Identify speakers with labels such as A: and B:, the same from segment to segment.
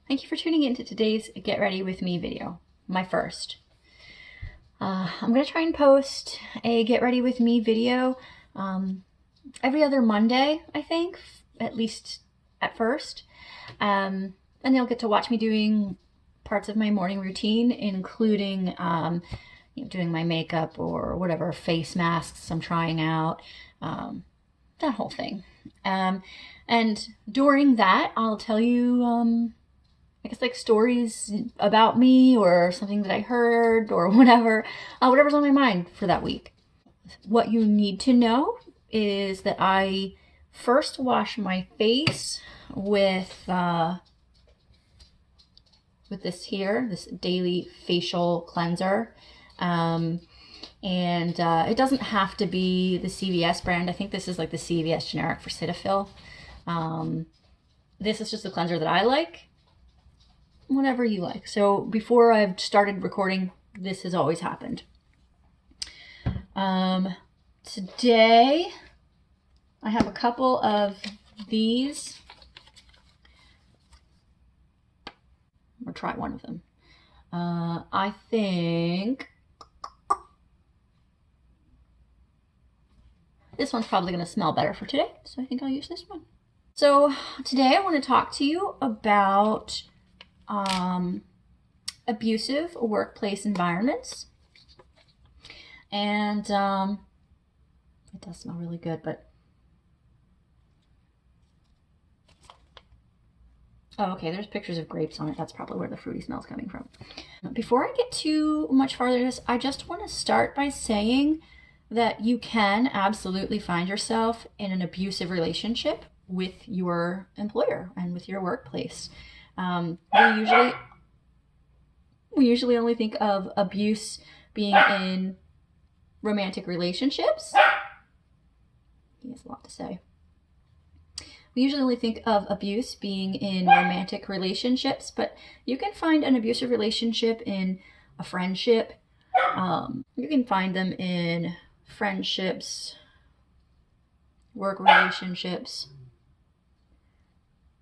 A: Thank you for tuning into today's Get Ready With Me video, my first. I'm going to try and post a Get Ready With Me video every other Monday, I think, at least at first. And you'll get to watch me doing parts of my morning routine, including doing my makeup or whatever face masks I'm trying out, that whole thing. And during that, I'll tell you I guess like stories about me or something that I heard or whatever, whatever's on my mind for that week. What you need to know is that I first wash my face with this daily facial cleanser. It doesn't have to be the CVS brand. I think this is like the CVS generic for Cetaphil. This is just the cleanser that I like. Whatever you like. So before I've started recording, this has always happened. Today I have a couple of these. Or try one of them. I think this one's probably going to smell better for today, so I think I'll use this one. So today I want to talk to you about abusive workplace environments. And it does smell really good, but oh, okay, there's pictures of grapes on it. That's probably where the fruity smell's coming from. Before I get too much farther into this, I just want to start by saying that you can absolutely find yourself in an abusive relationship with your employer and with your workplace. We usually only think of abuse being in romantic relationships. He has a lot to say. We usually only think of abuse being in romantic relationships, but you can find an abusive relationship in a friendship. You can find them in friendships, work relationships,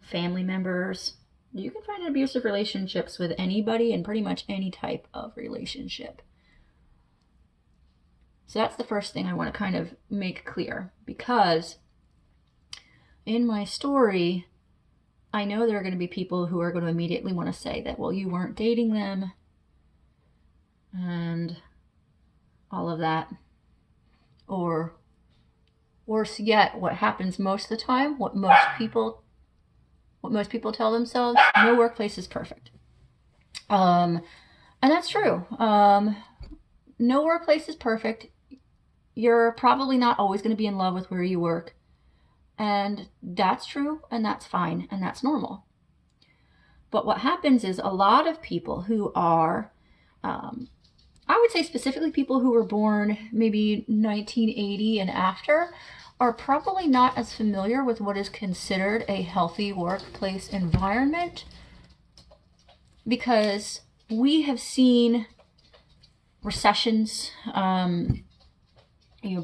A: family members. You can find abusive relationships with anybody in pretty much any type of relationship. So that's the first thing I want to kind of make clear, because in my story, I know there are going to be people who are going to immediately want to say that, well, you weren't dating them and all of that. Or worse yet, what happens most of the time, what most people tell themselves, no workplace is perfect. And that's true. No workplace is perfect. You're probably not always going to be in love with where you work. And that's true, and that's fine, and that's normal. But what happens is a lot of people who are, I would say specifically people who were born maybe 1980 and after, are probably not as familiar with what is considered a healthy workplace environment, because we have seen recessions,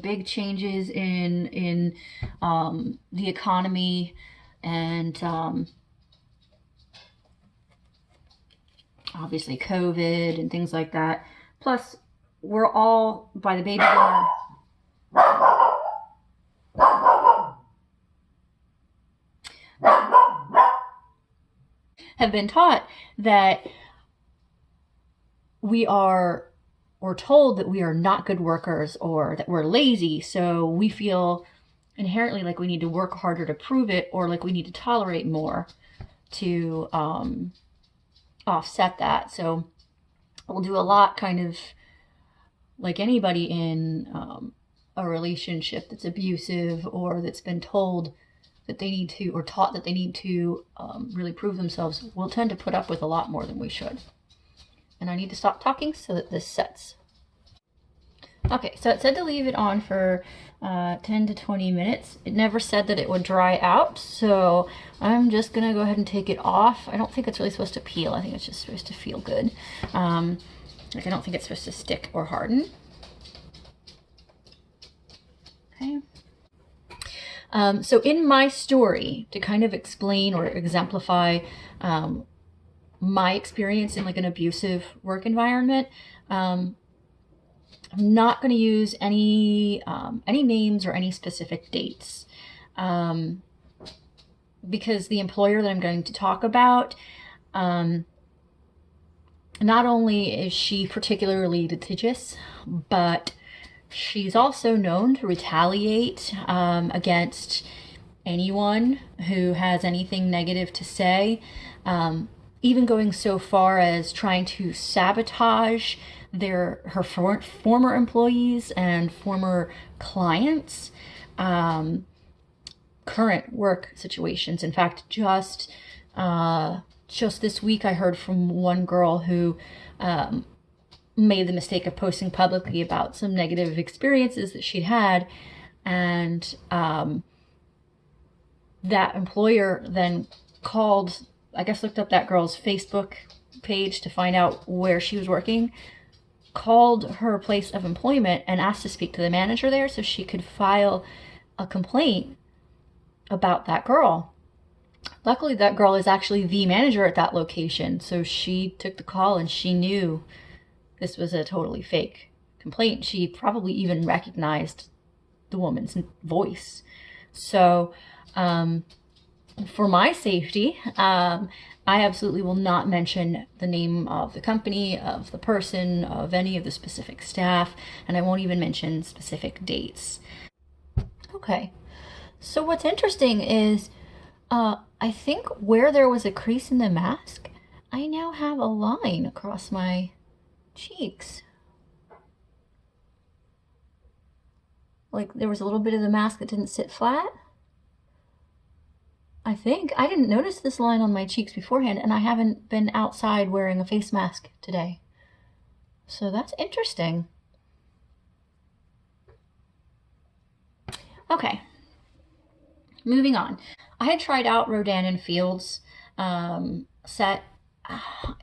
A: big changes in the economy, and obviously COVID and things like that. Plus, we're all, by the baby boomer, have been taught that we're told that we are not good workers or that we're lazy, so we feel inherently like we need to work harder to prove it, or like we need to tolerate more to offset that. So we'll do a lot kind of like anybody in a relationship that's abusive, or that's been told that they need to, or taught that they need to really prove themselves, will tend to put up with a lot more than we should. And I need to stop talking so that this sets. Okay, so it said to leave it on for 10 to 20 minutes. It never said that it would dry out, so I'm just going to go ahead and take it off. I don't think it's really supposed to peel. I think it's just supposed to feel good. I don't think it's supposed to stick or harden. Okay. So in my story, to kind of explain or exemplify my experience in like an abusive work environment. I'm not going to use any names or any specific dates, because the employer that I'm going to talk about, not only is she particularly litigious, but she's also known to retaliate against anyone who has anything negative to say, even going so far as trying to sabotage her former employees and former clients' current work situations. In fact, just this week, I heard from one girl who made the mistake of posting publicly about some negative experiences that she'd had, and that employer then called, I guess looked up that girl's Facebook page to find out where she was working, called her place of employment and asked to speak to the manager there so she could file a complaint about that girl. Luckily, that girl is actually the manager at that location, so she took the call and she knew this was a totally fake complaint. She probably even recognized the woman's voice. So, for my safety, I absolutely will not mention the name of the company, of the person, of any of the specific staff, and I won't even mention specific dates. Okay, so what's interesting is, I think where there was a crease in the mask, I now have a line across my cheeks. Like there was a little bit of the mask that didn't sit flat. I think. I didn't notice this line on my cheeks beforehand, and I haven't been outside wearing a face mask today. So that's interesting. Okay. Moving on. I had tried out Rodan & Fields set.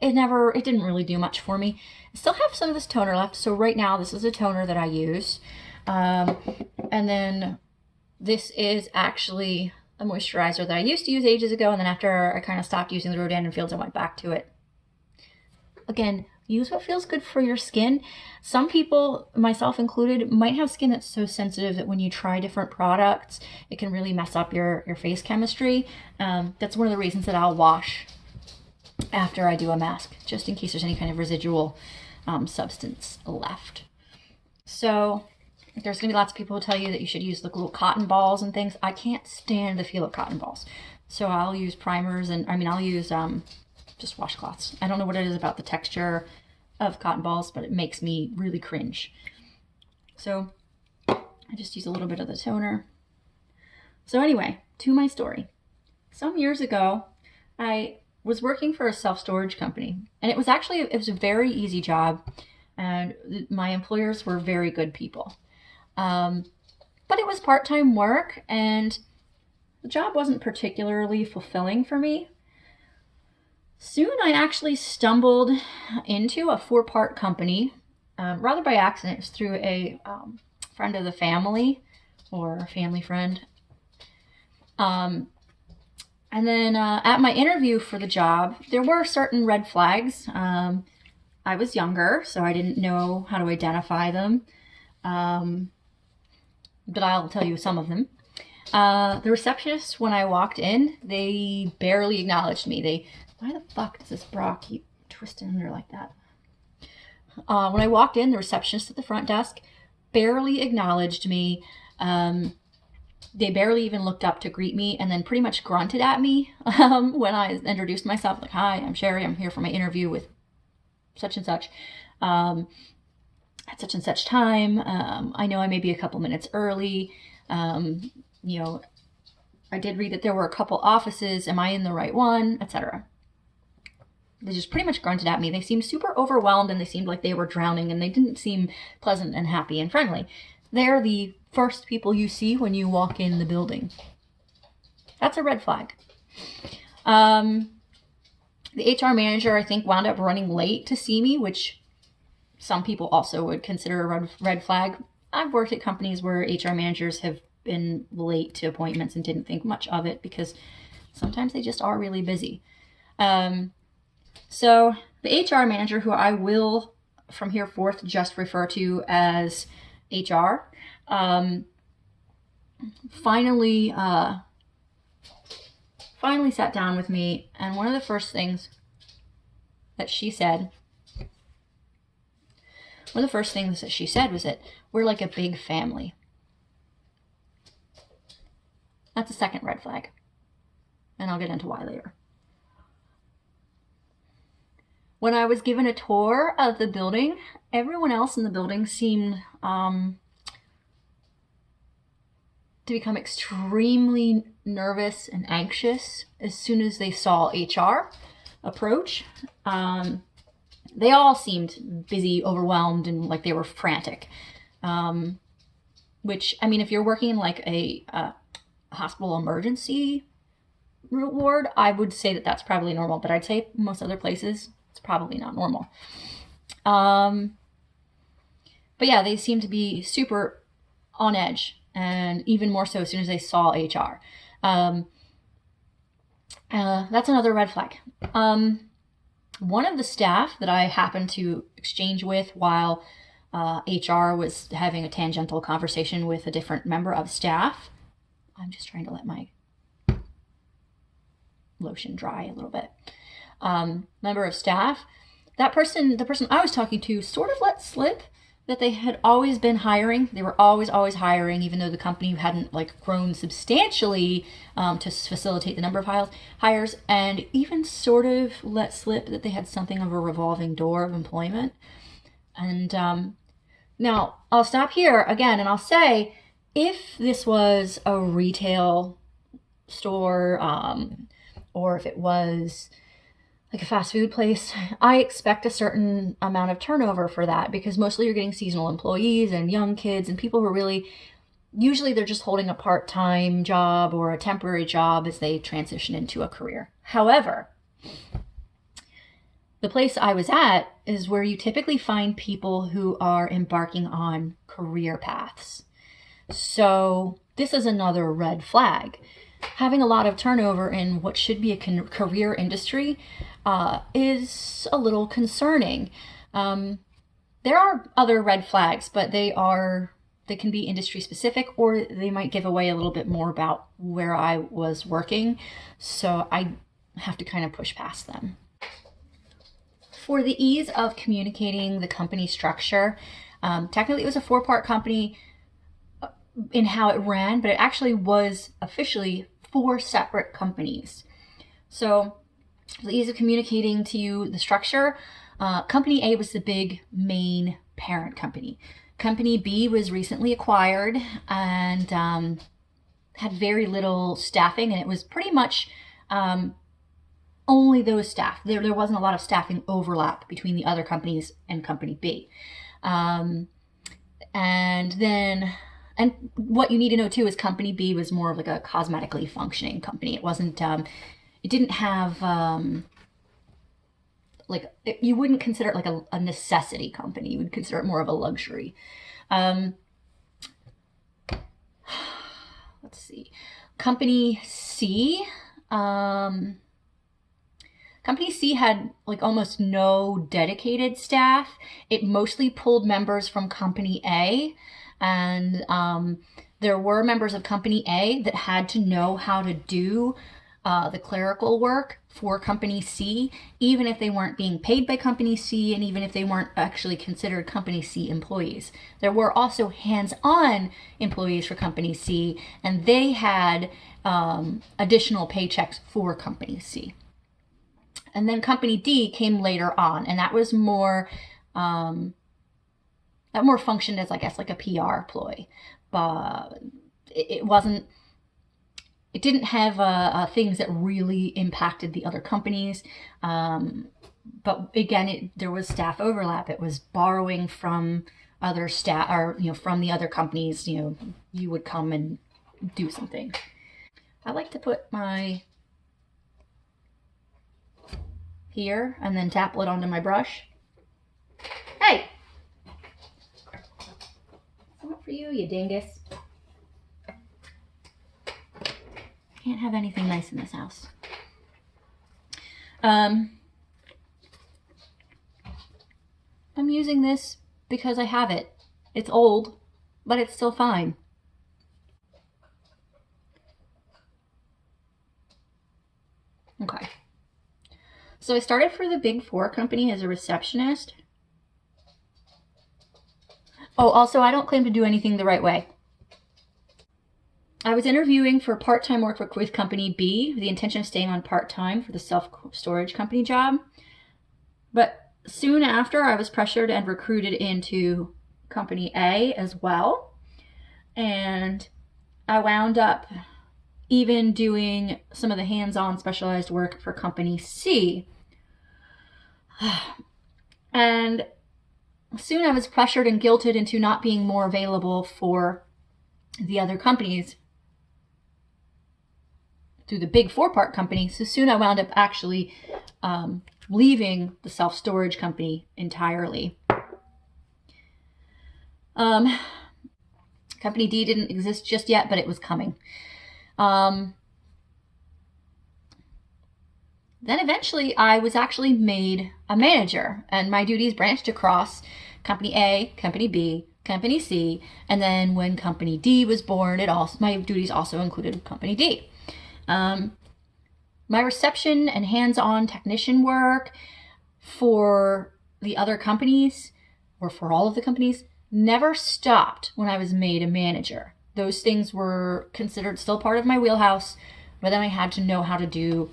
A: It didn't really do much for me. I still have some of this toner left, so right now this is a toner that I use. And then this is actually a moisturizer that I used to use ages ago, and then after I kind of stopped using the Rodan & Fields, I went back to it. Again, use what feels good for your skin. Some people, myself included, might have skin that's so sensitive that when you try different products, it can really mess up your face chemistry. That's one of the reasons that I'll wash after I do a mask, just in case there's any kind of residual substance left. So there's going to be lots of people who tell you that you should use the little cotton balls and things. I can't stand the feel of cotton balls. So I'll use primers, and I'll use just washcloths. I don't know what it is about the texture of cotton balls, but it makes me really cringe. So I just use a little bit of the toner. So anyway, to my story. Some years ago, I was working for a self-storage company, and it was a very easy job, and my employers were very good people. But it was part-time work, and the job wasn't particularly fulfilling for me. Soon I actually stumbled into a 4-part company, rather by accident. It was through a friend of the family, or a family friend. And then at my interview for the job, there were certain red flags. I was younger, so I didn't know how to identify them. But I'll tell you some of them. The receptionist, when I walked in, they barely acknowledged me. Why the fuck does this bra keep twisting under like that? When I walked in, the receptionist at the front desk barely acknowledged me. They barely even looked up to greet me, and then pretty much grunted at me when I introduced myself, like, "Hi, I'm Sherry. I'm here for my interview with such and such. At such and such time. I know I may be a couple minutes early. I did read that there were a couple offices. Am I in the right one?" Etc. They just pretty much grunted at me. They seemed super overwhelmed, and they seemed like they were drowning, and they didn't seem pleasant and happy and friendly. They're the first people you see when you walk in the building. That's a red flag. The HR manager, I think, wound up running late to see me, which some people also would consider a red flag. I've worked at companies where HR managers have been late to appointments and didn't think much of it, because sometimes they just are really busy. So the HR manager, who I will from here forth just refer to as HR, finally sat down with me, and one of the first things that she said, was that we're like a big family. That's a second red flag, and I'll get into why later. When I was given a tour of the building, everyone else in the building seemed to become extremely nervous and anxious as soon as they saw HR approach. They all seemed busy, overwhelmed, and like they were frantic. Which, I mean, if you're working in like a hospital emergency ward, I would say that that's probably normal. But I'd say most other places, it's probably not normal. But yeah, they seemed to be super on edge, and even more so as soon as they saw HR. That's another red flag. One of the staff that I happened to exchange with while HR was having a tangential conversation with a different member of staff. I'm just trying to let my lotion dry a little bit. Member of staff, the person I was talking to sort of let slip that they had always been hiring. They were always hiring, even though the company hadn't like grown substantially to facilitate the number of hires, and even sort of let slip that they had something of a revolving door of employment. And now I'll stop here again, and I'll say, if this was a retail store, or if it was like a fast food place, I expect a certain amount of turnover for that, because mostly you're getting seasonal employees and young kids and people who are really, usually they're just holding a part-time job or a temporary job as they transition into a career. However, the place I was at is where you typically find people who are embarking on career paths. So this is another red flag. Having a lot of turnover in what should be a career industry is a little concerning. There are other red flags, but they can be industry specific, or they might give away a little bit more about where I was working. So I have to kind of push past them. For the ease of communicating the company structure, technically it was a 4-part company in how it ran, but it actually was officially 4 separate companies. So the ease of communicating to you the structure, Company A was the big main parent company. Company B was recently acquired and had very little staffing, and it was pretty much only those staff. There wasn't a lot of staffing overlap between the other companies and Company B. And what you need to know too is Company B was more of like a cosmetically functioning company. It wasn't, it didn't have, you wouldn't consider it like a necessity company. You would consider it more of a luxury. Let's see. Company C, Company C had like almost no dedicated staff. It mostly pulled members from Company A, and there were members of Company A that had to know how to do the clerical work for Company C, even if they weren't being paid by Company C, and even if they weren't actually considered Company C employees. There were also hands-on employees for Company C, and they had additional paychecks for Company C. And then Company D came later on, and that was more, that more functioned as, I guess, like a PR ploy. But it wasn't, it didn't have things that really impacted the other companies. But again, there was staff overlap. It was borrowing from other staff, or, from the other companies, you would come and do something. I like to put my here and then tap it onto my brush. Hey! Not for you, you dingus. Can't have anything nice in this house. I'm using this because I have it. It's old, but it's still fine. Okay. So I started for the Big Four company as a receptionist. Oh, also, I don't claim to do anything the right way. I was interviewing for part-time work with company B with the intention of staying on part-time for the self-storage company job. But soon after, I was pressured and recruited into company A as well. And I wound up even doing some of the hands-on specialized work for company C. And soon I was pressured and guilted into not being more available for the other companies through the Big Four part company. So soon I wound up actually leaving the self-storage company entirely. Company D didn't exist just yet, but it was coming. Then eventually I was actually made a manager, and my duties branched across company A, company B, company C, and then when company D was born, my duties also included company D. My reception and hands-on technician work for the other companies, or for all of the companies, never stopped when I was made a manager. Those things were considered still part of my wheelhouse, but then I had to know how to do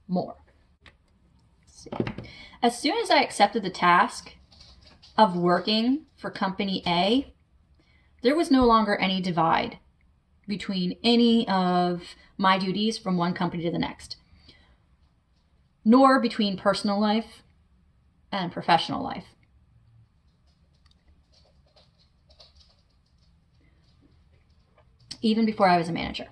A: more. As soon as I accepted the task of working for company A, there was no longer any divide between any of my duties from one company to the next, nor between personal life and professional life. Even before I was a manager.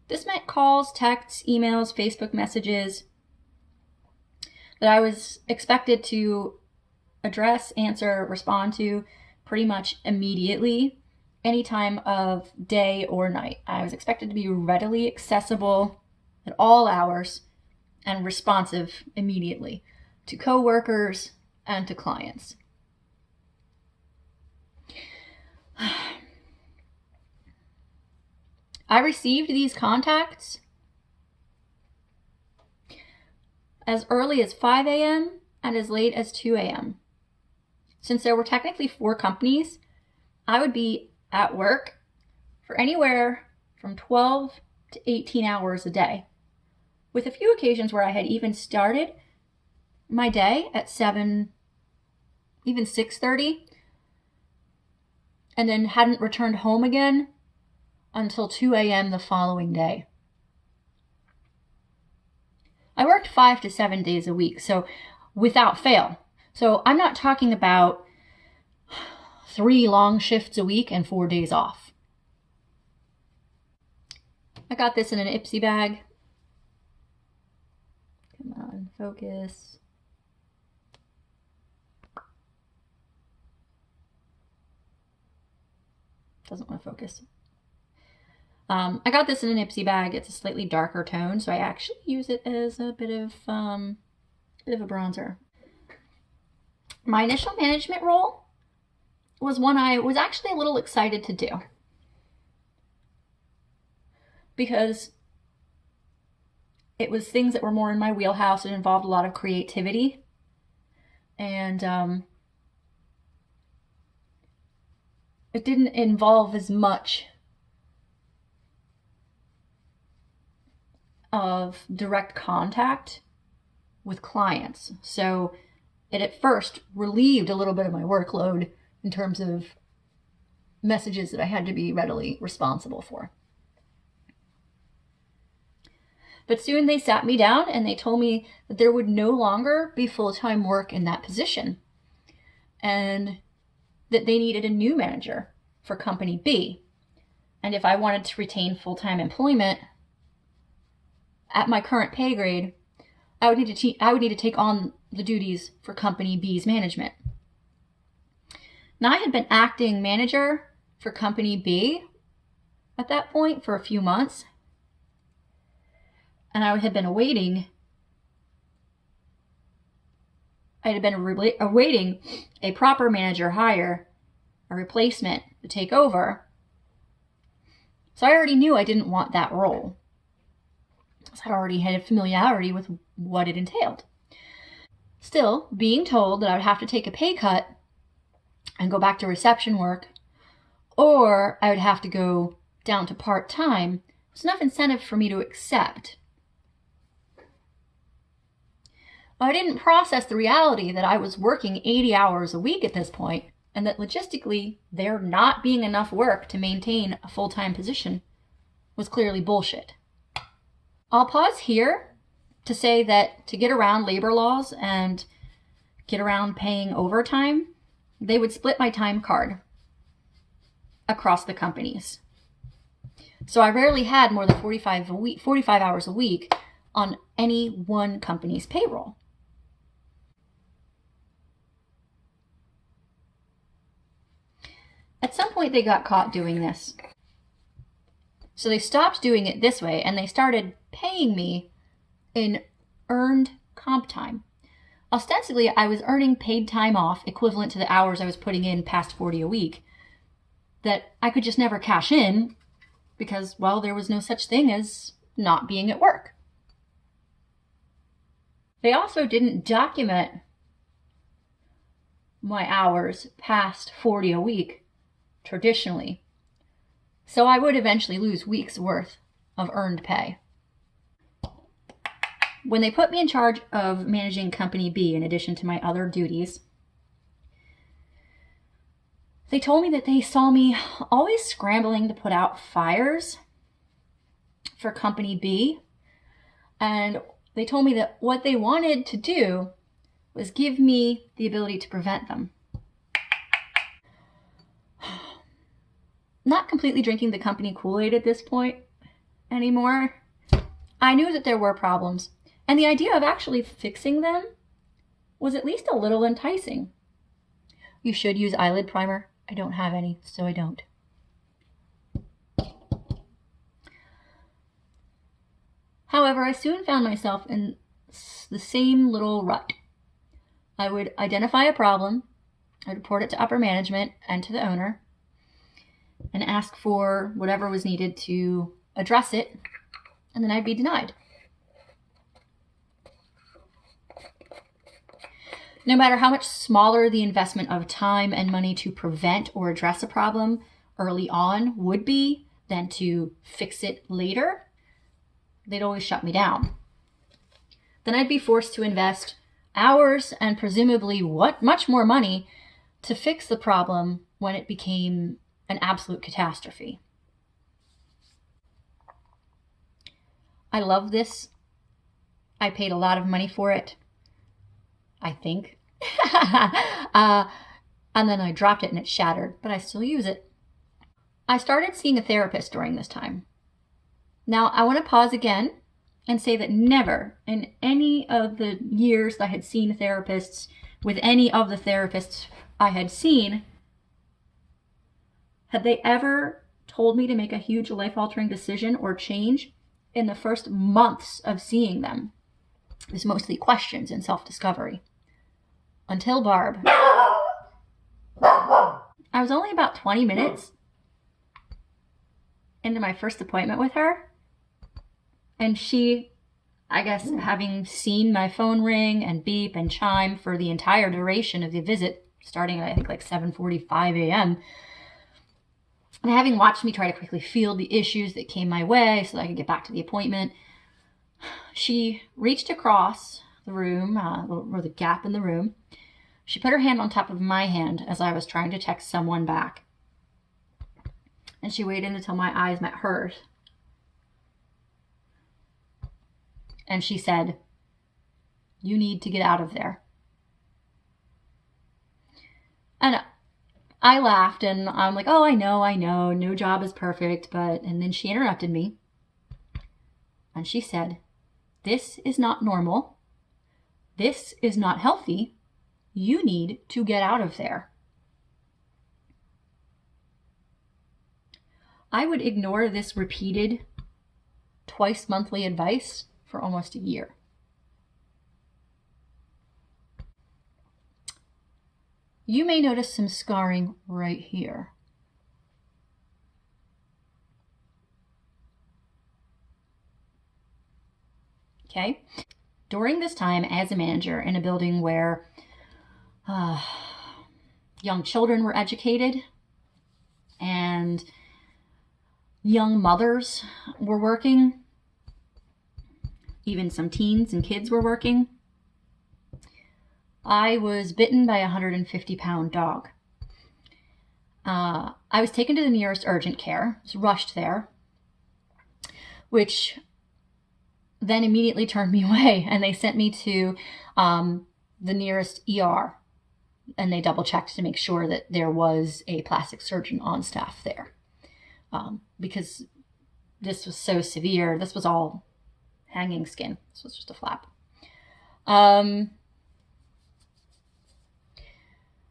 A: This meant calls, texts, emails, Facebook messages that I was expected to address, answer, respond to pretty much immediately, any time of day or night. I was expected to be readily accessible at all hours and responsive immediately to coworkers and to clients. I received these contacts as early as 5 a.m. and as late as 2 a.m. Since there were technically 4 companies, I would be at work for anywhere from 12 to 18 hours a day, with a few occasions where I had even started my day at 7, even 6:30, and then hadn't returned home again until 2 a.m. the following day. I worked 5 to 7 days a week, so without fail. So I'm not talking about 3 long shifts a week and 4 days off. I got this in an Ipsy bag. Come on, focus. Doesn't want to focus. I got this in an Ipsy bag. It's a slightly darker tone, so I actually use it as a bit of a bronzer. My initial management role was one I was actually a little excited to do, because it was things that were more in my wheelhouse. It involved a lot of creativity, and it didn't involve as much of direct contact with clients. So it at first relieved a little bit of my workload in terms of messages that I had to be readily responsible for. But soon they sat me down and they told me that there would no longer be full-time work in that position, and that they needed a new manager for company B. And if I wanted to retain full-time employment at my current pay grade, I would need to take on the duties for company B's management. Now, I had been acting manager for company B at that point for a few months, and I had been awaiting I had been awaiting a proper manager hire, a replacement to take over. So I already knew I didn't want that role. So I already had a familiarity with what it entailed. Still, being told that I would have to take a pay cut and go back to reception work, or I would have to go down to part-time, was enough incentive for me to accept. I didn't process the reality that I was working 80 hours a week at this point, and that logistically, there not being enough work to maintain a full-time position was clearly bullshit. I'll pause here to say that to get around labor laws and get around paying overtime, they would split my time card across the companies. So I rarely had more than 45 hours a week on any one company's payroll. At some point, they got caught doing this. So they stopped doing it this way, and they started paying me in earned comp time. Ostensibly, I was earning paid time off equivalent to the hours I was putting in past 40 a week that I could just never cash in because, well, there was no such thing as not being at work. They also didn't document my hours past 40 a week traditionally. So I would eventually lose weeks worth of earned pay. When they put me in charge of managing Company B, in addition to my other duties, they told me that they saw me always scrambling to put out fires for Company B. And they told me that what they wanted to do was give me the ability to prevent them. Not completely drinking the company Kool-Aid at this point anymore, I knew that there were problems, and the idea of actually fixing them was at least a little enticing. You should use eyelid primer. I don't have any, so I don't. However, I soon found myself in the same little rut. I would identify a problem, I'd report it to upper management and to the owner, and ask for whatever was needed to address it, and then I'd be denied. No matter how much smaller the investment of time and money to prevent or address a problem early on would be than to fix it later, they'd always shut me down. Then I'd be forced to invest hours and presumably much more money to fix the problem when it became an absolute catastrophe. I love this. I paid a lot of money for it, I think. And then I dropped it and it shattered, but I still use it. I started seeing a therapist during this time. Now, I want to pause again and say that never in any of the years that I had seen therapists with any of the therapists I had seen, had they ever told me to make a huge life-altering decision or change in the first months of seeing them. It was mostly questions and self-discovery. Until Barb. I was only about 20 minutes into my first appointment with her, and she, I guess, having seen my phone ring and beep and chime for the entire duration of the visit, starting at I think like 7:45 a.m., and having watched me try to quickly field the issues that came my way so that I could get back to the appointment, she reached across the room, or the gap in the room. She put her hand on top of my hand as I was trying to text someone back. And she waited until my eyes met hers. And she said, "You need to get out of there." And I laughed and I'm like, "Oh, I know, no job is perfect," but, and then she interrupted me. And she said, "This is not normal. This is not healthy. You need to get out of there." I would ignore this repeated twice monthly advice for almost a year. you may notice some scarring right here. Okay. During this time as a manager in a building where young children were educated and young mothers were working, even some teens and kids were working, I was bitten by a 150-pound dog. I was taken to the nearest urgent care, was rushed there, which then immediately turned me away, and they sent me to the nearest ER, and they double checked to make sure that there was a plastic surgeon on staff there, because this was so severe. This was all hanging skin. This was just a flap.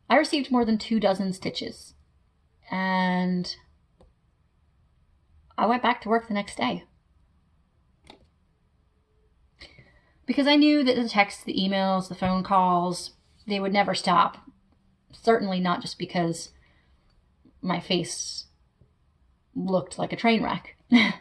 A: I received more than 24 stitches, and I went back to work the next day. Because I knew that the texts, the emails, the phone calls, they would never stop. Certainly not just because my face looked like a train wreck. I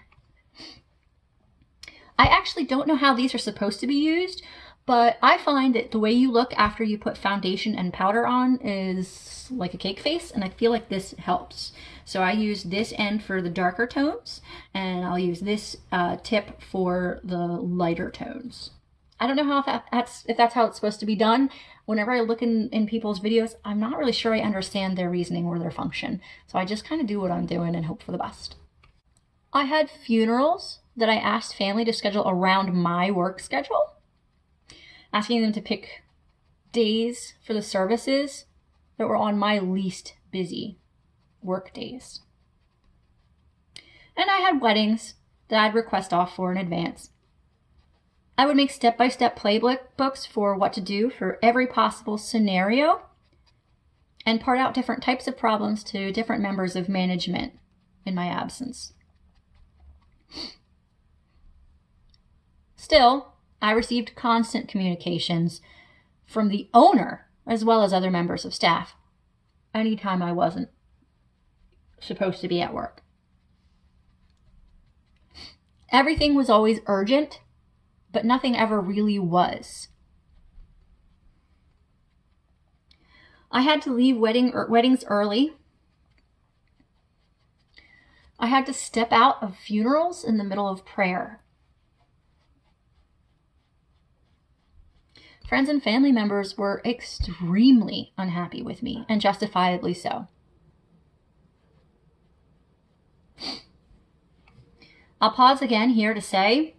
A: actually don't know how these are supposed to be used, but I find that the way you look after you put foundation and powder on is like a cake face, and I feel like this helps. So I use this end for the darker tones, and I'll use this tip for the lighter tones. I don't know how if that's how it's supposed to be done. Whenever I look in people's videos, I'm not really sure I understand their reasoning or their function. So I just kind of do what I'm doing and hope for the best. I had funerals that I asked family to schedule around my work schedule, asking them to pick days for the services that were on my least busy work days. And I had weddings that I'd request off for in advance. I would make step-by-step playbooks for what to do for every possible scenario and part out different types of problems to different members of management in my absence. Still, I received constant communications from the owner as well as other members of staff anytime I wasn't supposed to be at work. Everything was always urgent, but nothing ever really was. I had to leave weddings early. I had to step out of funerals in the middle of prayer. Friends and family members were extremely unhappy with me, and justifiably so. I'll pause again here to say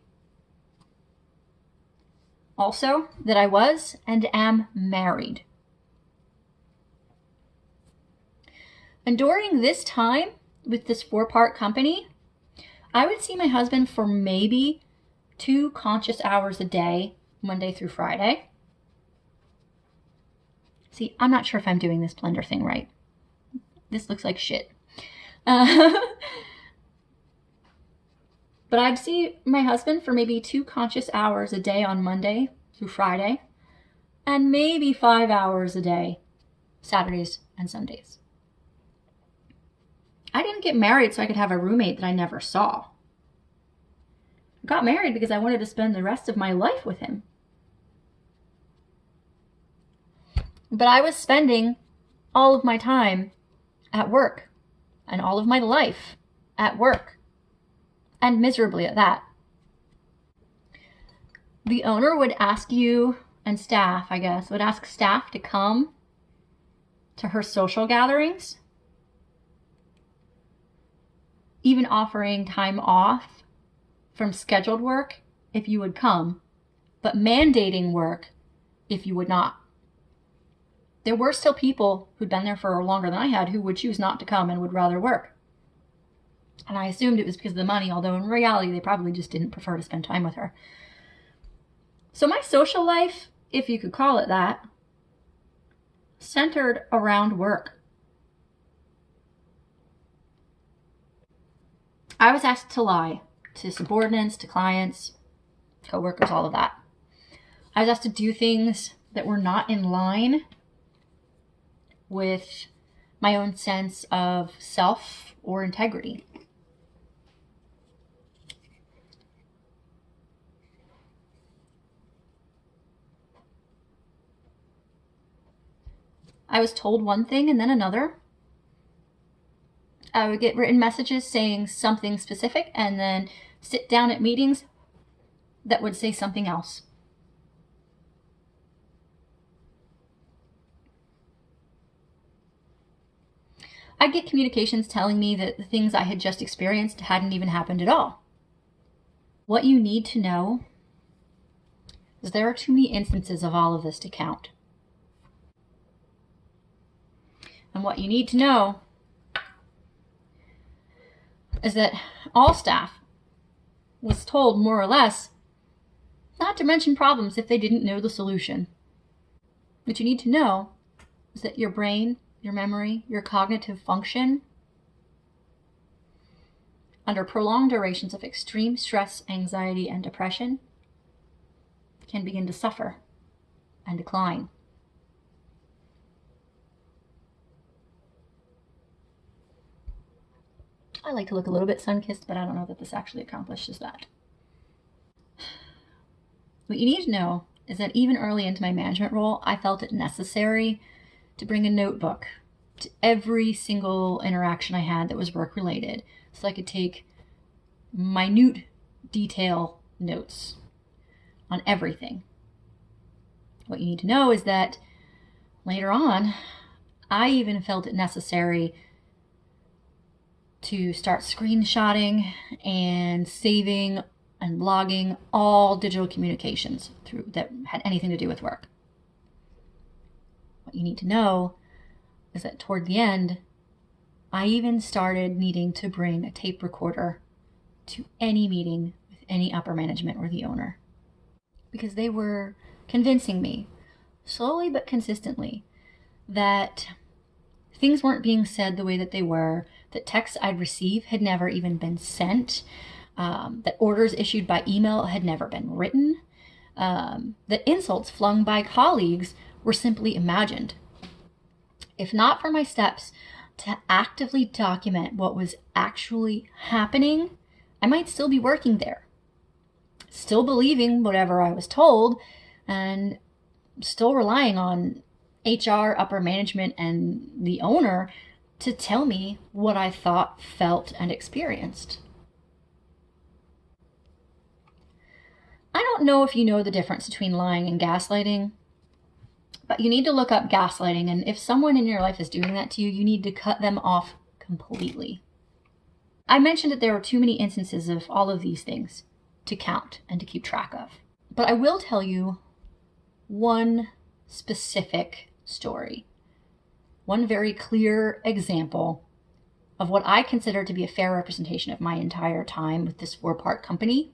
A: also that I was and am married. And during this time with this 4-part company, I would see my husband for maybe 2 conscious hours a day, Monday through Friday. See, I'm not sure if I'm doing this blender thing right. This looks like shit. But I'd see my husband for maybe 2 conscious hours a day on Monday through Friday, and maybe 5 hours a day, Saturdays and Sundays. I didn't get married so I could have a roommate that I never saw. I got married because I wanted to spend the rest of my life with him. But I was spending all of my time at work, and all of my life at work. And miserably at that. The owner would ask you, and staff, I guess, would ask staff to come to her social gatherings, even offering time off from scheduled work if you would come, but mandating work if you would not. There were still people who'd been there for longer than I had who would choose not to come and would rather work. And I assumed it was because of the money, although in reality, they probably just didn't prefer to spend time with her. So my social life, if you could call it that, centered around work. I was asked to lie to subordinates, to clients, coworkers, all of that. I was asked to do things that were not in line with my own sense of self or integrity. I was told one thing and then another. I would get written messages saying something specific and then sit down at meetings that would say something else. I'd get communications telling me that the things I had just experienced hadn't even happened at all. What you need to know is there are too many instances of all of this to count. And what you need to know is that all staff was told more or less not to mention problems if they didn't know the solution. What you need to know is that your brain, your memory, your cognitive function under prolonged durations of extreme stress, anxiety, and depression can begin to suffer and decline. I like to look a little bit sun-kissed, but I don't know that this actually accomplishes that. What you need to know is that even early into my management role, I felt it necessary to bring a notebook to every single interaction I had that was work-related, so I could take minute detail notes on everything. What you need to know is that later on, I even felt it necessary to start screenshotting and saving and logging all digital communications through that had anything to do with work. What you need to know is that toward the end, I even started needing to bring a tape recorder to any meeting with any upper management or the owner, because they were convincing me, slowly but consistently, that things weren't being said the way that they were, that texts I'd receive had never even been sent, that orders issued by email had never been written, that insults flung by colleagues were simply imagined. If not for my steps to actively document what was actually happening, I might still be working there, still believing whatever I was told, and still relying on HR, upper management, and the owner to tell me what I thought, felt, and experienced. I don't know if you know the difference between lying and gaslighting, but you need to look up gaslighting, and if someone in your life is doing that to you, you need to cut them off completely. I mentioned that there were too many instances of all of these things to count and to keep track of. But I will tell you one specific story, one very clear example of what I consider to be a fair representation of my entire time with this 4-part company,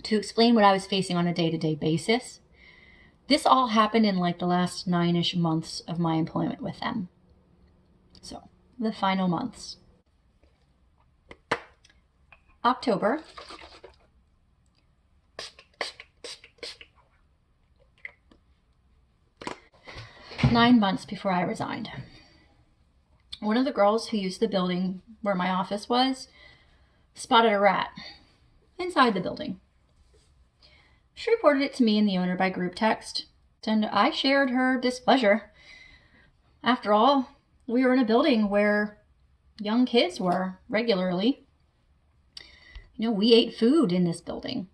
A: to explain what I was facing on a day-to-day basis. This all happened in like the last 9-ish months of my employment with them. So, the final months. October. Nine months before I resigned. One of the girls who used the building where my office was spotted a rat inside the building. She reported it to me and the owner by group text, and I shared her displeasure. After all, we were in a building where young kids were regularly. We ate food in this building.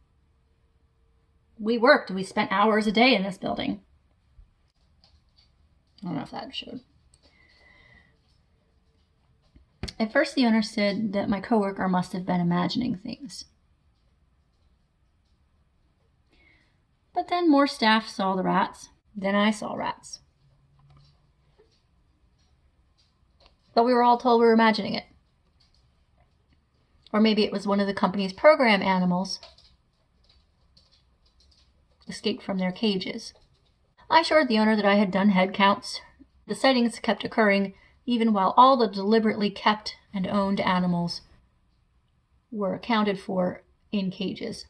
A: We worked. We spent hours a day in this building. I don't know if that showed. At first, the owner said that my coworker must have been imagining things. But then more staff saw the rats. Then I saw rats. But we were all told we were imagining it. Or maybe it was one of the company's program animals escaped from their cages. I assured the owner that I had done head counts. The sightings kept occurring even while all the deliberately kept and owned animals were accounted for in cages.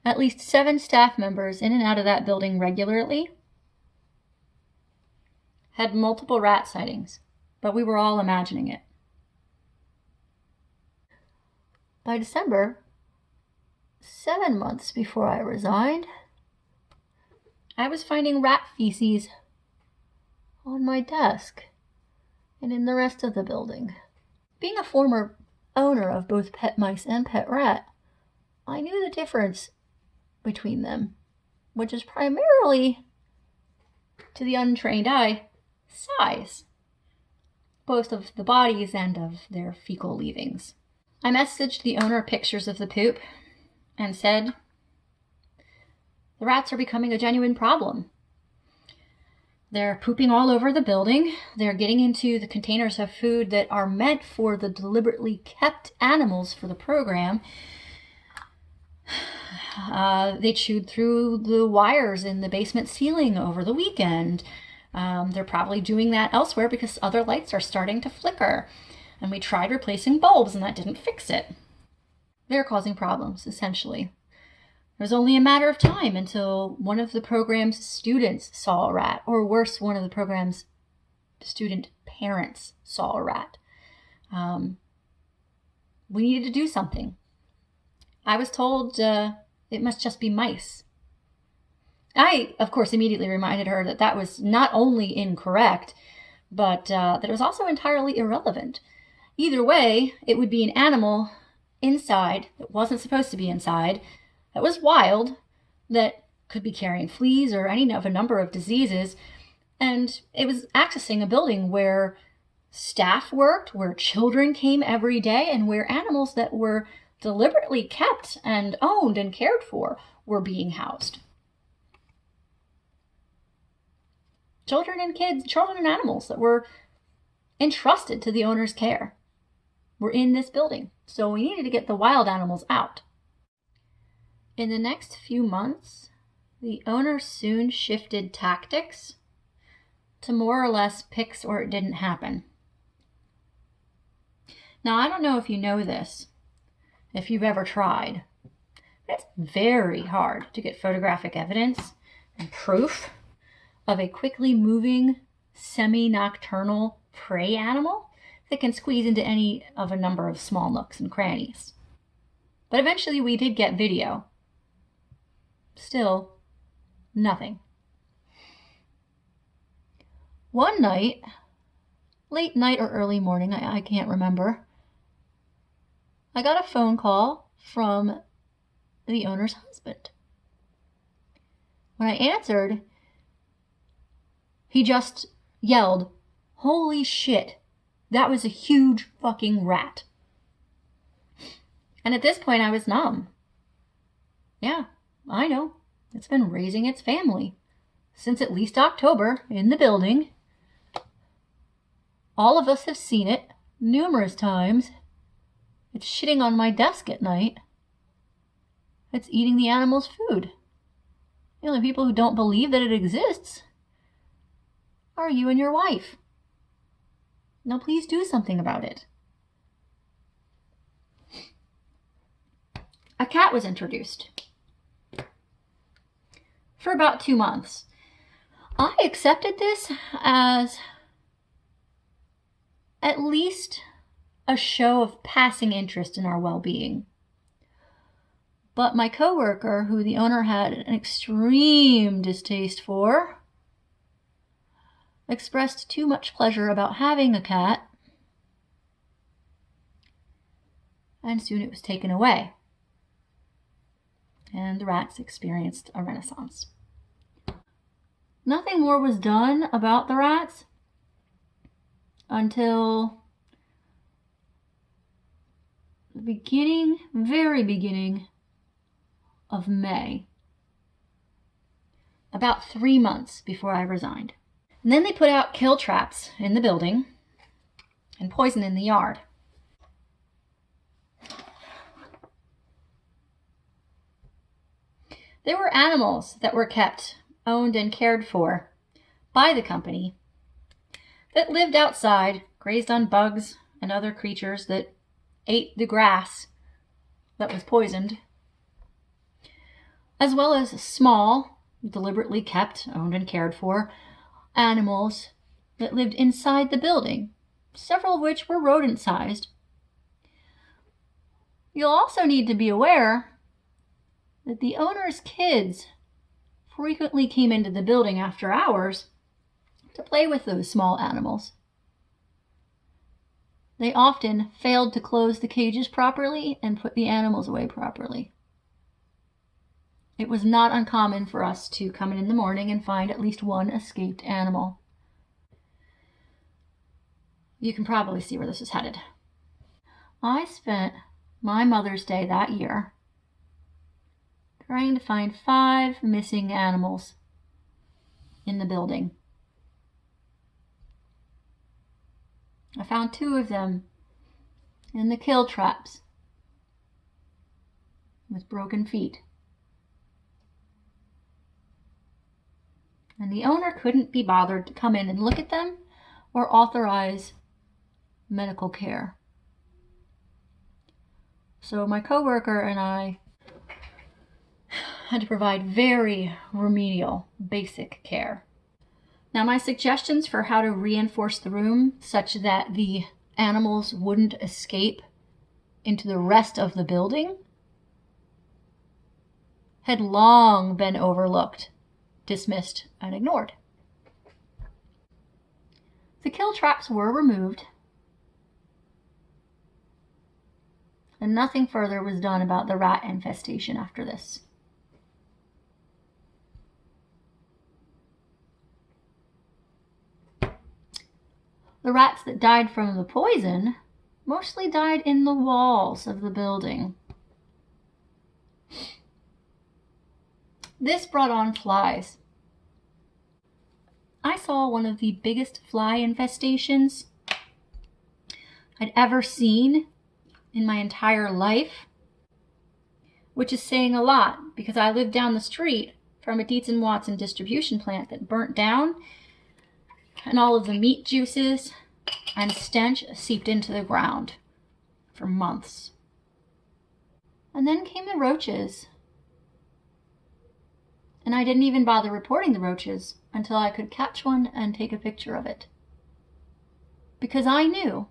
A: at least 7 staff members in and out of that building regularly had multiple rat sightings, but we were all imagining it. By December, 7 months before I resigned, I was finding rat feces on my desk and in the rest of the building. Being a former owner of both pet mice and pet rat, I knew the difference between them, which is primarily, to the untrained eye, size, both of the bodies and of their fecal leavings. I messaged the owner pictures of the poop and said, the rats are becoming a genuine problem. They're pooping all over the building. They're getting into the containers of food that are meant for the deliberately kept animals for the program. They chewed through the wires in the basement ceiling over the weekend. They're probably doing that elsewhere because other lights are starting to flicker. And we tried replacing bulbs and that didn't fix it. They're causing problems, essentially. It was only a matter of time until one of the program's students saw a rat, or worse, one of the program's student parents saw a rat. We needed to do something. I was told it must just be mice. I, of course, immediately reminded her that that was not only incorrect, but that it was also entirely irrelevant. Either way, it would be an animal inside that wasn't supposed to be inside, that was wild, that could be carrying fleas or any of a number of diseases, and it was accessing a building where staff worked, where children came every day, and where animals that were deliberately kept and owned and cared for were being housed. Children and animals that were entrusted to the owner's care were in this building, so we needed to get the wild animals out. In the next few months, the owner soon shifted tactics to more or less picks or it didn't happen. Now, I don't know if you know this, if you've ever tried, but it's very hard to get photographic evidence and proof of a quickly moving, semi-nocturnal prey animal that can squeeze into any of a number of small nooks and crannies. But eventually we did get video. Still, nothing. One night, late night or early morning, I can't remember, I got a phone call from the owner's husband. When I answered, he just yelled, "Holy shit, that was a huge fucking rat." And at this point I was numb. Yeah, I know. It's been raising its family since at least October in the building. All of us have seen it numerous times. It's shitting on my desk at night. It's eating the animal's food. The only people who don't believe that it exists are you and your wife. Now please do something about it. A cat was introduced for about 2 months. I accepted this as at least a show of passing interest in our well-being. But my coworker, who the owner had an extreme distaste for, expressed too much pleasure about having a cat, and soon it was taken away, and the rats experienced a renaissance. Nothing more was done about the rats until the very beginning of May, about 3 months before I resigned. And then they put out kill traps in the building and poison in the yard. There were animals that were kept, owned, and cared for by the company that lived outside, grazed on bugs and other creatures that ate the grass that was poisoned. as well as small, deliberately kept, owned, and cared for animals that lived inside the building, several of which were rodent-sized. You'll also need to be aware that the owner's kids frequently came into the building after hours to play with those small animals. They often failed to close the cages properly and put the animals away properly. It was not uncommon for us to come in the morning and find at least one escaped animal. You can probably see where this is headed. I spent my Mother's Day that year trying to find 5 missing animals in the building. I found 2 of them in the kill traps with broken feet. And the owner couldn't be bothered to come in and look at them or authorize medical care. So my coworker and I had to provide very remedial, basic care. Now, my suggestions for how to reinforce the room such that the animals wouldn't escape into the rest of the building had long been overlooked, dismissed, and ignored. The kill traps were removed, and nothing further was done about the rat infestation after this. The rats that died from the poison mostly died in the walls of the building. This brought on flies. I saw one of the biggest fly infestations I'd ever seen in my entire life, which is saying a lot because I lived down the street from a Dietz & Watson distribution plant that burnt down, and all of the meat juices and stench seeped into the ground for months. And then came the roaches. And I didn't even bother reporting the roaches until I could catch one and take a picture of it. Because I knew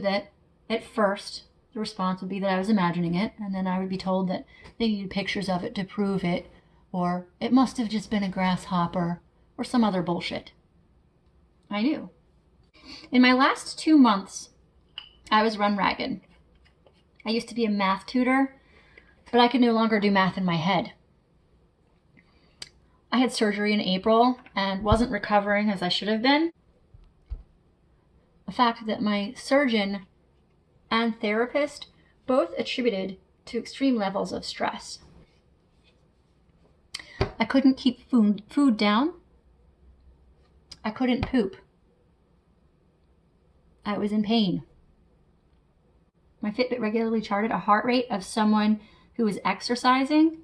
A: that at first the response would be that I was imagining it, and then I would be told that they needed pictures of it to prove it, or it must have just been a grasshopper, or some other bullshit. I knew. In my last 2 months, I was run ragged. I used to be a math tutor, but I could no longer do math in my head. I had surgery in April and wasn't recovering as I should have been. A fact that my surgeon and therapist both attributed to extreme levels of stress. I couldn't keep food down. I couldn't poop. I was in pain. My Fitbit regularly charted a heart rate of someone who was exercising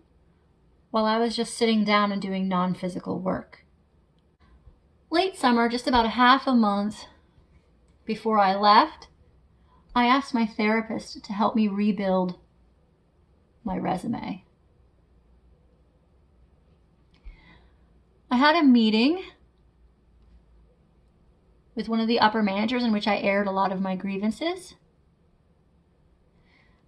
A: while I was just sitting down and doing non-physical work. Late summer, just about a half a month before I left, I asked my therapist to help me rebuild my resume. I had a meeting with one of the upper managers in which I aired a lot of my grievances.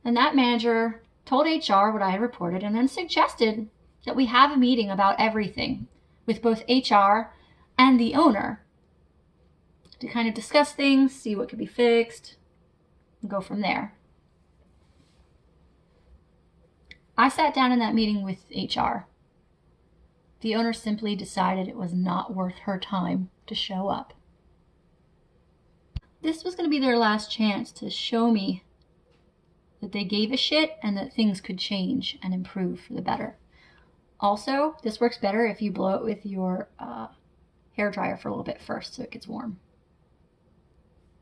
A: And that manager told HR what I had reported and then suggested that we have a meeting about everything with both HR and the owner to kind of discuss things, see what could be fixed, and go from there. I sat down in that meeting with HR. The owner simply decided it was not worth her time to show up. This was going to be their last chance to show me that they gave a shit and that things could change and improve for the better. Also, this works better if you blow it with your hair dryer for a little bit first so it gets warm.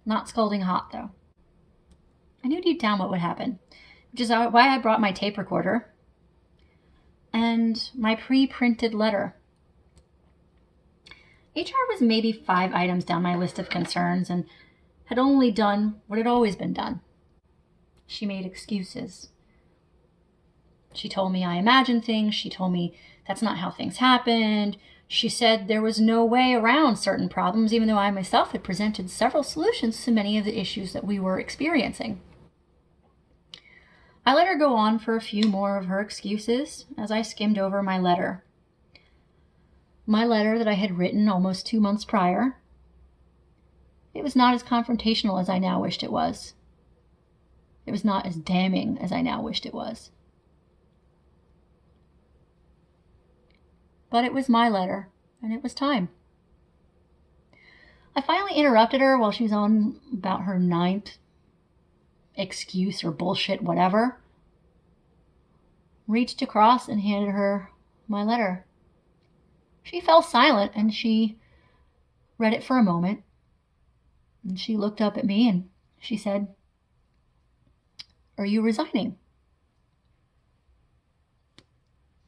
A: Not scalding hot, though. I knew deep down what would happen, which is why I brought my tape recorder and my pre-printed letter. HR was maybe 5 items down my list of concerns and had only done what had always been done. She made excuses. She told me I imagined things. She told me that's not how things happened. She said there was no way around certain problems, even though I myself had presented several solutions to many of the issues that we were experiencing. I let her go on for a few more of her excuses as I skimmed over my letter. My letter that I had written almost 2 months prior. It was not as confrontational as I now wished it was. It was not as damning as I now wished it was. But it was my letter, and it was time. I finally interrupted her while she was on about her 9th excuse or bullshit, whatever. Reached across and handed her my letter. She fell silent and she read it for a moment. And she looked up at me and she said, "Are you resigning?"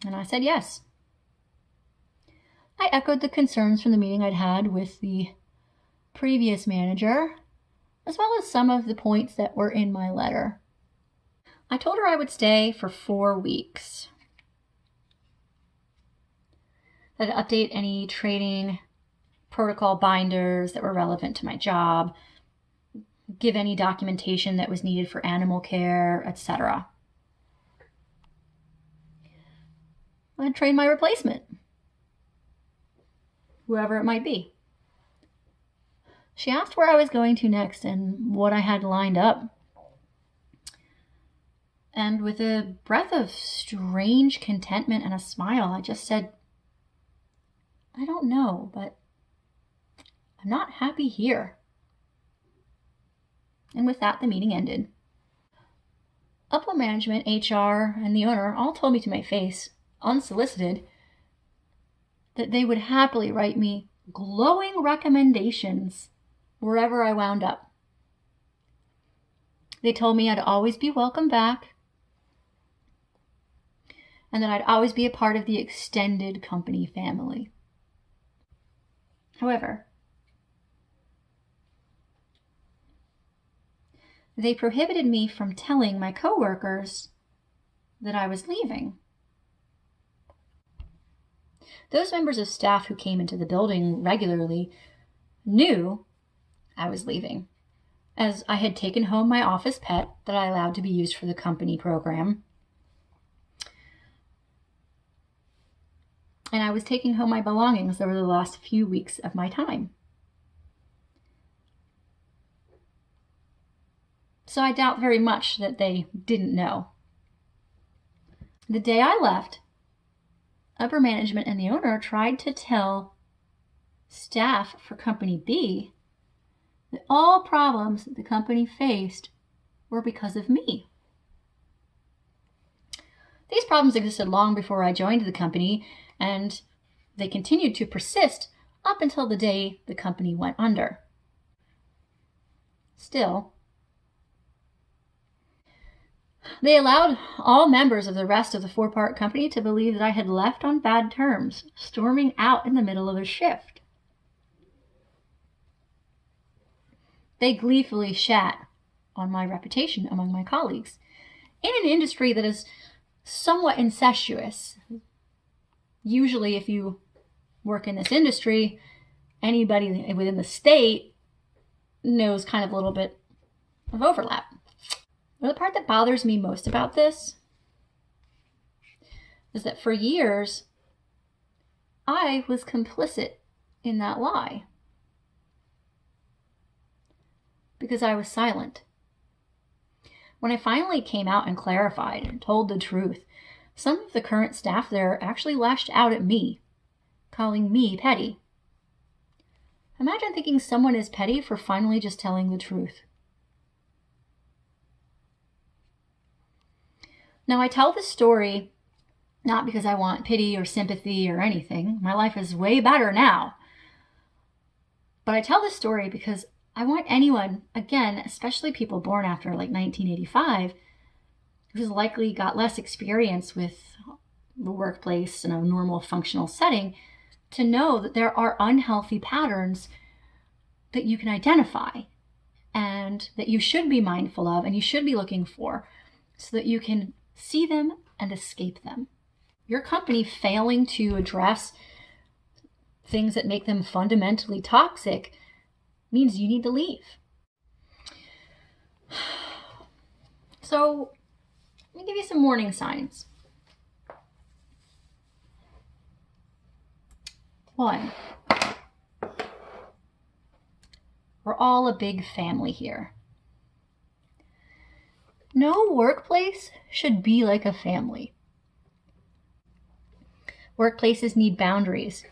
A: And I said yes. I echoed the concerns from the meeting I'd had with the previous manager, as well as some of the points that were in my letter. I told her I would stay for 4 weeks. I'd update any training protocol binders that were relevant to my job, give any documentation that was needed for animal care, etc. I'd train my replacement, whoever it might be. She asked where I was going to next and what I had lined up. And with a breath of strange contentment and a smile, I just said, "I don't know, but I'm not happy here." And with that, the meeting ended. Upper management, HR, and the owner all told me to my face, unsolicited, that they would happily write me glowing recommendations wherever I wound up. They told me I'd always be welcome back and that I'd always be a part of the extended company family. However, they prohibited me from telling my coworkers that I was leaving. Those members of staff who came into the building regularly knew I was leaving, as I had taken home my office pet that I allowed to be used for the company program. And I was taking home my belongings over the last few weeks of my time. So I doubt very much that they didn't know. The day I left, upper management and the owner tried to tell staff for Company B that all problems that the company faced were because of me. These problems existed long before I joined the company, and they continued to persist up until the day the company went under. Still, they allowed all members of the rest of the 4-part company to believe that I had left on bad terms, storming out in the middle of a shift. They gleefully shat on my reputation among my colleagues in an industry that is somewhat incestuous. Usually, if you work in this industry, anybody within the state knows kind of a little bit of overlap. But the part that bothers me most about this is that for years, I was complicit in that lie because I was silent. When I finally came out and clarified and told the truth, some of the current staff there actually lashed out at me, calling me petty. Imagine thinking someone is petty for finally just telling the truth. Now, I tell this story not because I want pity or sympathy or anything. My life is way better now. But I tell this story because I want anyone, again, especially people born after like 1985, who's likely got less experience with the workplace in a normal functional setting, to know that there are unhealthy patterns that you can identify and that you should be mindful of and you should be looking for so that you can see them and escape them. Your company failing to address things that make them fundamentally toxic means you need to leave. So let me give you some warning signs. 1, we're all a big family here. No workplace should be like a family. Workplaces need boundaries.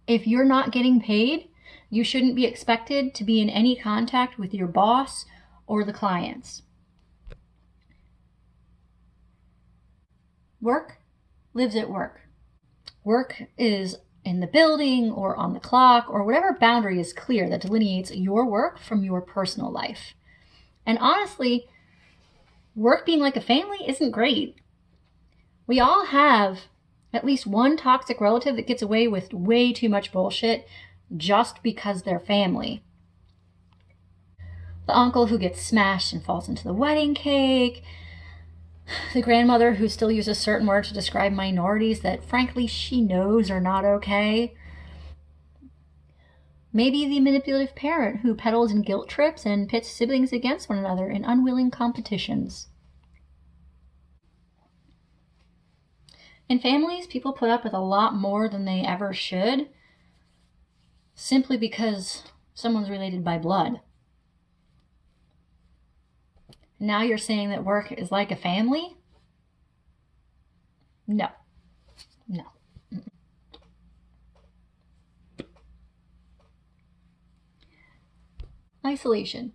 A: If you're not getting paid, you shouldn't be expected to be in any contact with your boss or the clients. Work lives at work. Work is in the building or on the clock or whatever boundary is clear that delineates your work from your personal life. And honestly, work being like a family isn't great. We all have at least one toxic relative that gets away with way too much bullshit just because they're family. The uncle who gets smashed and falls into the wedding cake. The grandmother who still uses certain words to describe minorities that frankly she knows are not okay. Maybe the manipulative parent who peddles in guilt trips and pits siblings against one another in unwilling competitions. In families, people put up with a lot more than they ever should, simply because someone's related by blood. Now you're saying that work is like a family? No. Isolation.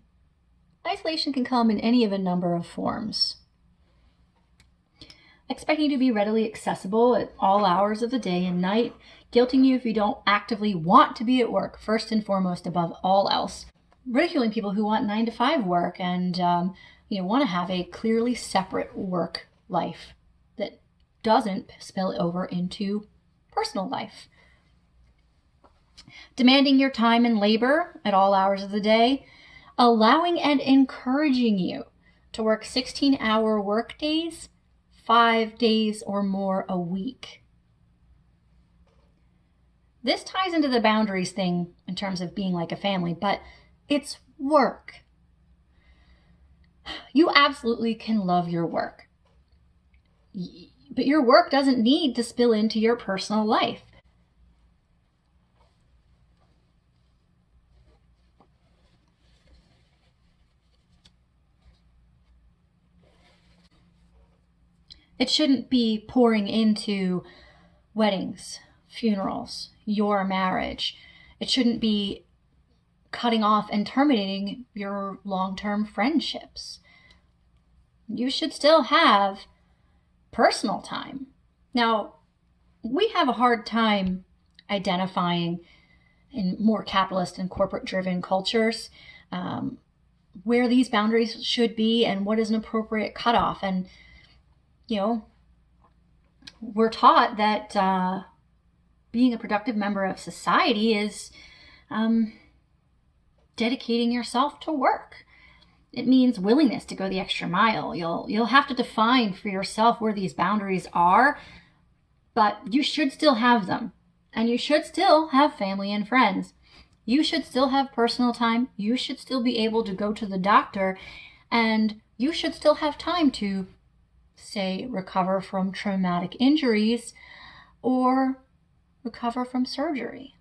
A: Isolation can come in any of a number of forms. Expecting you to be readily accessible at all hours of the day and night, guilting you if you don't actively want to be at work, first and foremost above all else. Ridiculing people who want 9 to 5 work and want to have a clearly separate work life that doesn't spill over into personal life. Demanding your time and labor at all hours of the day, allowing and encouraging you to work 16-hour work days, 5 days or more a week. This ties into the boundaries thing in terms of being like a family, but it's work. You absolutely can love your work, but your work doesn't need to spill into your personal life. It shouldn't be pouring into weddings, funerals, your marriage. It shouldn't be cutting off and terminating your long-term friendships. You should still have personal time. Now, we have a hard time identifying in more capitalist and corporate-driven cultures where these boundaries should be and what is an appropriate cutoff. And we're taught that being a productive member of society is dedicating yourself to work. It means willingness to go the extra mile. You'll have to define for yourself where these boundaries are, but you should still have them. And you should still have family and friends. You should still have personal time. You should still be able to go to the doctor, and you should still have time to say, recover from traumatic injuries or recover from surgery.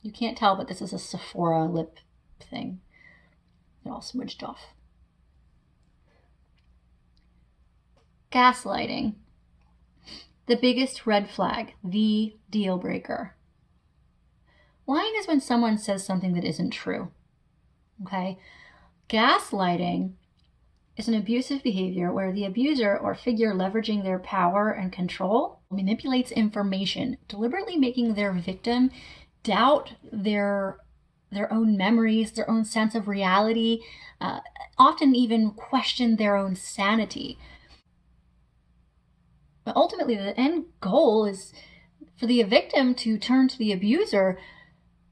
A: You can't tell, but this is a Sephora lip thing. It all smudged off. Gaslighting. The biggest red flag, the deal breaker. Lying is when someone says something that isn't true. Okay? Gaslighting is an abusive behavior where the abuser or figure leveraging their power and control manipulates information, deliberately making their victim doubt their own memories, their own sense of reality, often even question their own sanity. But ultimately, the end goal is for the victim to turn to the abuser,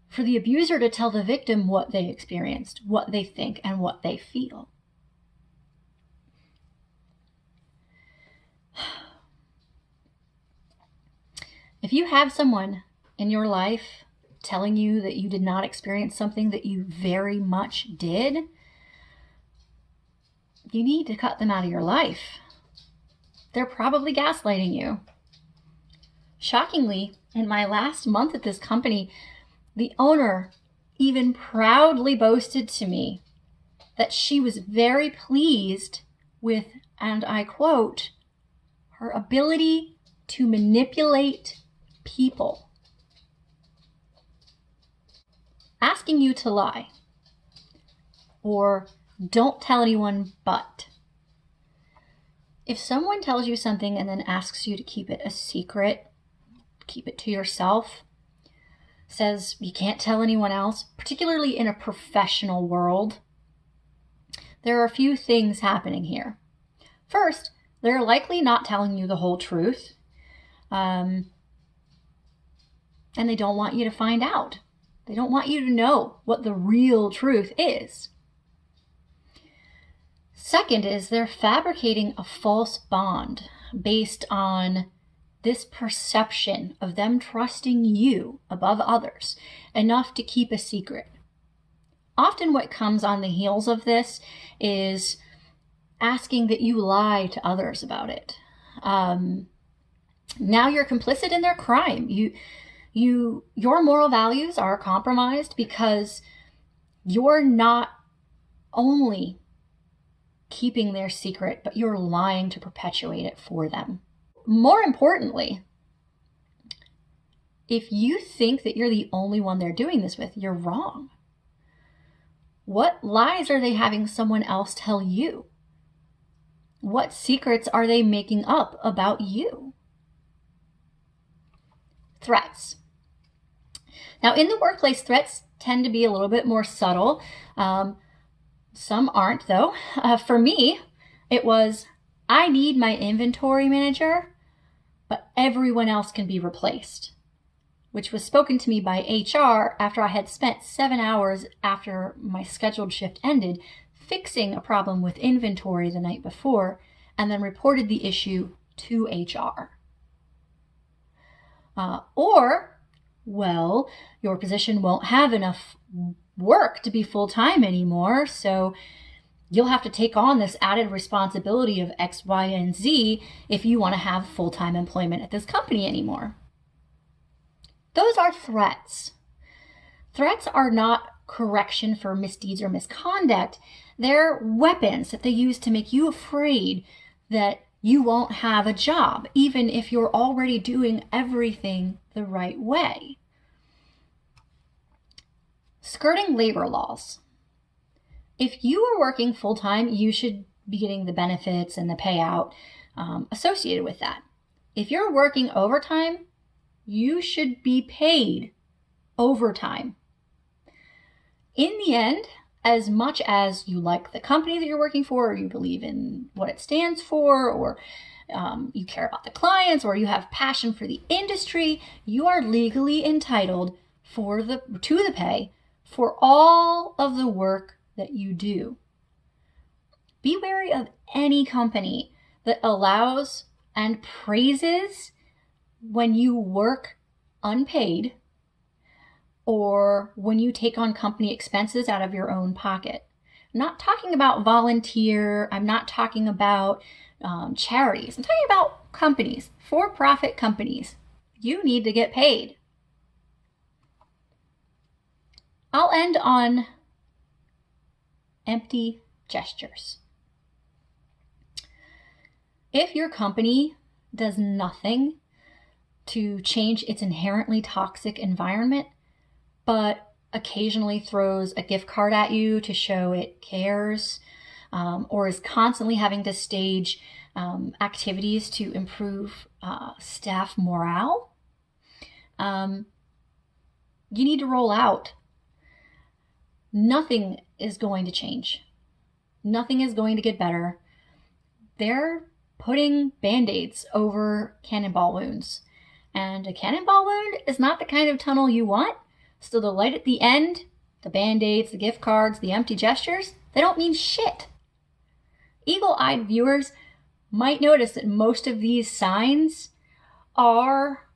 A: for the abuser to tell the victim what they experienced, what they think, and what they feel. If you have someone in your life telling you that you did not experience something that you very much did, you need to cut them out of your life. They're probably gaslighting you. Shockingly, in my last month at this company, the owner even proudly boasted to me that she was very pleased with, and I quote, her ability to manipulate people. Asking you to lie, or don't tell anyone but. If someone tells you something and then asks you to keep it a secret, keep it to yourself, says you can't tell anyone else, particularly in a professional world, there are a few things happening here. First, they're likely not telling you the whole truth, and they don't want you to find out. They don't want you to know what the real truth is. Second is they're fabricating a false bond based on this perception of them trusting you above others enough to keep a secret. Often what comes on the heels of this is asking that you lie to others about it. Now you're complicit in their crime. Your moral values are compromised because you're not only keeping their secret, but you're lying to perpetuate it for them. More importantly, if you think that you're the only one they're doing this with, you're wrong. What lies are they having someone else tell you? What secrets are they making up about you? Threats. Now, in the workplace, threats tend to be a little bit more subtle. Some aren't, though. For me, it was, I need my inventory manager, but everyone else can be replaced, which was spoken to me by HR after I had spent 7 hours after my scheduled shift ended fixing a problem with inventory the night before, and then reported the issue to HR. Well, your position won't have enough work to be full-time anymore, so you'll have to take on this added responsibility of X, Y, and Z if you want to have full-time employment at this company anymore. Those are threats. Threats are not correction for misdeeds or misconduct. They're weapons that they use to make you afraid that you won't have a job, even if you're already doing everything the right way. Skirting labor laws. If you are working full-time, you should be getting the benefits and the payout associated with that. If you're working overtime, you should be paid overtime. In the end, as much as you like the company that you're working for, or you believe in what it stands for, or you care about the clients, or you have passion for the industry, you are legally entitled to the pay for all of the work that you do. Be wary of any company that allows and praises when you work unpaid or when you take on company expenses out of your own pocket. I'm not talking about volunteer. I'm not talking about charities. I'm talking about companies, for-profit companies. You need to get paid. I'll end on empty gestures. If your company does nothing to change its inherently toxic environment, but occasionally throws a gift card at you to show it cares, or is constantly having to stage activities to improve staff morale, you need to roll out. Nothing is going to change. Nothing is going to get better. They're putting Band-Aids over cannonball wounds. And a cannonball wound is not the kind of tunnel you want. So the light at the end, the Band-Aids, the gift cards, the empty gestures, they don't mean shit. Eagle-eyed viewers might notice that most of these signs are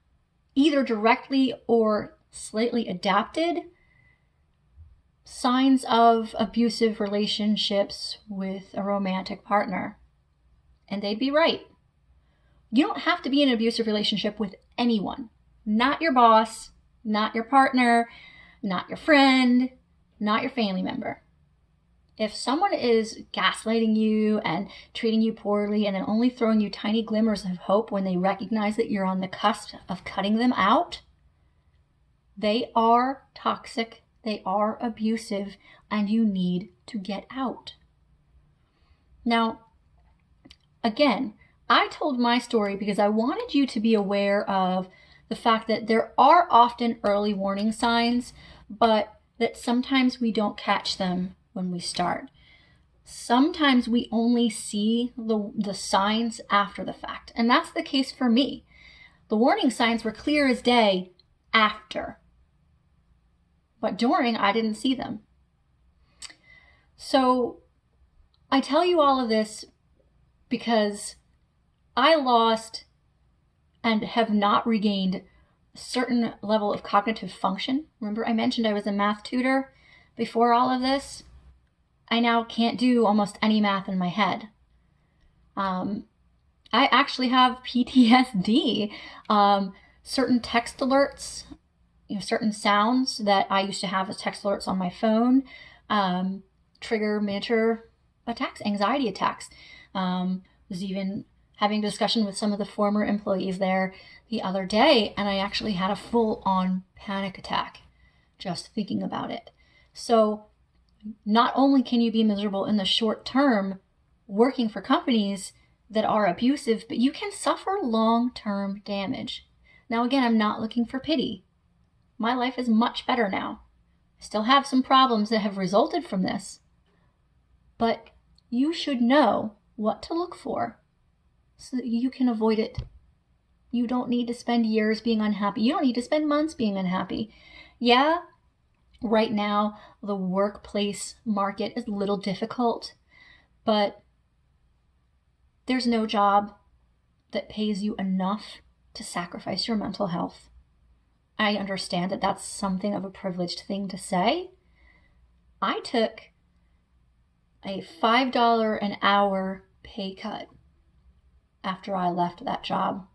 A: either directly or slightly adapted signs of abusive relationships with a romantic partner. And they'd be right. You don't have to be in an abusive relationship with anyone. Not your boss, not your partner, not your friend, not your family member. If someone is gaslighting you and treating you poorly and then only throwing you tiny glimmers of hope when they recognize that you're on the cusp of cutting them out, they are toxic, they are abusive, and you need to get out. Now, again, I told my story because I wanted you to be aware of the fact that there are often early warning signs, but that sometimes we don't catch them when we start. Sometimes we only see the signs after the fact, and that's the case for me. The warning signs were clear as day after, but during, I didn't see them. So I tell you all of this because I lost and have not regained a certain level of cognitive function. Remember I mentioned I was a math tutor before all of this? I now can't do almost any math in my head. I actually have PTSD. Certain text alerts, certain sounds that I used to have as text alerts on my phone trigger miniature attacks, anxiety attacks. Was even having a discussion with some of the former employees there the other day, and I actually had a full-on panic attack just thinking about it. So not only can you be miserable in the short term working for companies that are abusive, but you can suffer long-term damage. Now, again, I'm not looking for pity. My life is much better now. I still have some problems that have resulted from this, but you should know what to look for so that you can avoid it. You don't need to spend years being unhappy. You don't need to spend months being unhappy. Yeah, right now, the workplace market is a little difficult, but there's no job that pays you enough to sacrifice your mental health. I understand that that's something of a privileged thing to say. I took a $5 an hour pay cut after I left that job.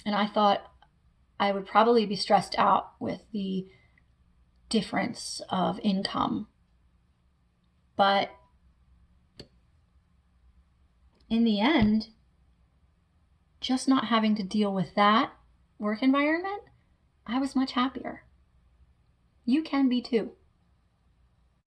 A: And I thought I would probably be stressed out with the difference of income. But in the end, just not having to deal with that work environment, I was much happier. You can be too.